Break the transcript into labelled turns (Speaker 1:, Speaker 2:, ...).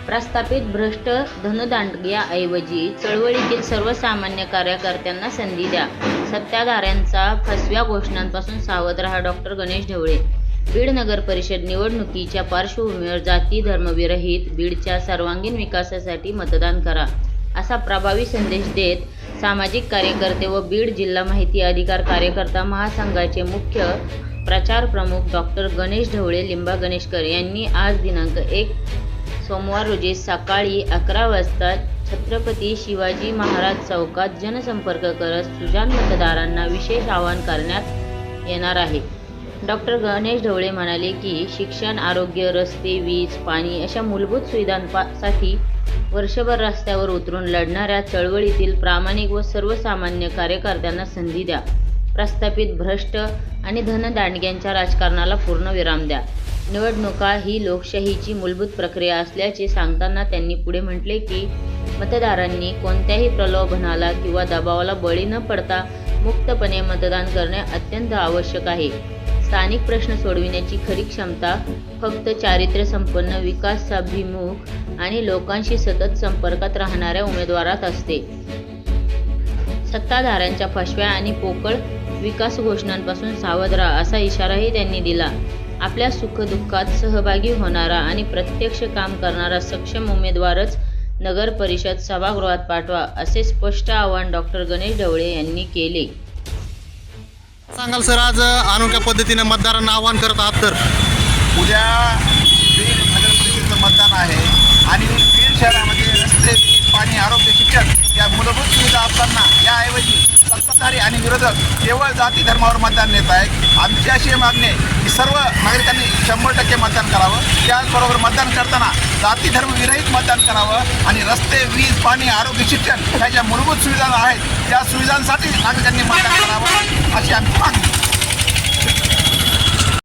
Speaker 1: प्रस्थापित भ्रष्ट धनदांडग्याऐवजी चळवळीतील सर्वसामान्य कार्यकर्त्यांना संधी द्या. सत्ताधाऱ्यांचा फसव्या घोषणांपासून सावध रहा. डॉ. गणेश ढवळे. बीड नगर परिषद निवडणुकीच्या पार्श्वभूमीवर जाती धर्मविरहित बीडच्या सर्वांगीण विकासासाठी मतदान करा, असा प्रभावी संदेश देत सामाजिक कार्यकर्ते व बीड जिल्हा माहिती अधिकार कार्यकर्ता महासंघाचे मुख्य प्रचार प्रमुख डॉ. गणेश ढवळे लिंबा गणेशकर यांनी आज दिनांक 1 सोमवार रोजी सकाळी 11 वाजता छत्रपती शिवाजी महाराज चौकात जनसंपर्क करत सुजाण मतदारांना विशेष आवाहन करण्यात येणार आहे. डॉ. गणेश ढवळे म्हणाले की शिक्षण, आरोग्य, रस्ते, वीज, पाणी अशा मूलभूत सुविधांसाठी वर्षभर रस्त्यावर उतरून लढणाऱ्या चळवळीतील प्रामाणिक व सर्वसामान्य कार्यकर्त्यांना संधी द्या. प्रस्थापित भ्रष्ट आणि धनदांडग्यांच्या राजकारणाला पूर्णविराम द्या. निवडणुका ही लोकशाहीची मूलभूत प्रक्रिया असल्याचे सांगताना त्यांनी पुढे म्हटले की मतदारांनी कोणत्याही प्रलोभनाला किंवा दबावाला बळी न पडता मुक्तपणे मतदान करणे अत्यंत आवश्यक आहे. स्थानिक प्रश्न सोडविण्याची खरी क्षमता फक्त चारित्र्यसंपन्न, विकासाभिमुख आणि लोकांशी सतत संपर्कात राहणाऱ्या उमेदवारात असते. सत्ताधाऱ्यांच्या फसव्या आणि पोकळ विकास घोषणांपासून सावध राहा, असा इशाराही त्यांनी दिला. आपल्या सुखदुःखात सहभागी होणारा आणि प्रत्यक्ष काम करणारा सक्षम उमेदवारच नगर परिषद सभागृहात पाठवा, असे स्पष्ट आवाहन डॉ. गणेश ढवळे यांनी केले.
Speaker 2: सांगाल सर, आज अनोख्या पद्धतीने मतदारांना आवाहन करत आहात. तर
Speaker 3: उद्या बीड नगर परिषदेचं मतदान आहे आणि बीड शहरामध्ये रस्ते, पाणी, आरोग्य, शिक्षण या मूलभूत सुविधा असताना याऐवजी सत्ताधारी आणि विरोधक केवळ जाती धर्मावर मतदान देत आहेत. आमची अशी मागणी आहे की सर्व नागरिकांनी 100% मतदान करावं. त्याचबरोबर मतदान करताना जाती धर्म विरहित मतदान करावं आणि रस्ते, वीज, पाणी, आरोग्य, शिक्षण ह्या ज्या मूलभूत सुविधा आहेत त्या सुविधांसाठी नागरिकांनी मतदान करावं, अशी आमची मागणी.